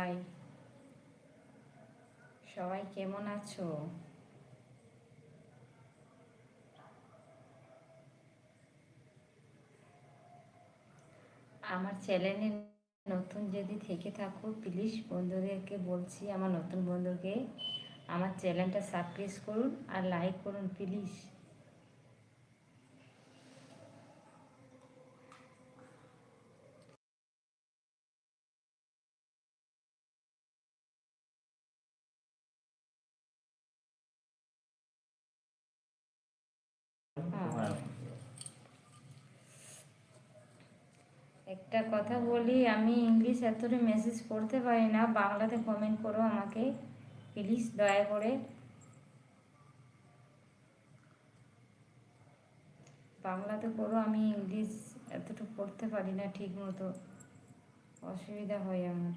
সবাই, সবাই কেমন আছো? আমার চ্যানেলে নতুন যদি থেকে থাকো প্লিজ বন্ধুদেরকে বলছি, আমার নতুন বন্ধুকে আমার চ্যানেলটা সাবস্ক্রাইব করুন আর লাইক করুন প্লিজ। একটা কথা বলি, আমি ইংলিশ এতটা মেসেজ পড়তে পারি না, বাংলাতে কমেন্ট করো আমাকে প্লিজ দয়া করে। বাংলাতে করো, আমি ইংলিশ এতটুকু পড়তে পারি না ঠিক মতো, অসুবিধা হয় আমার।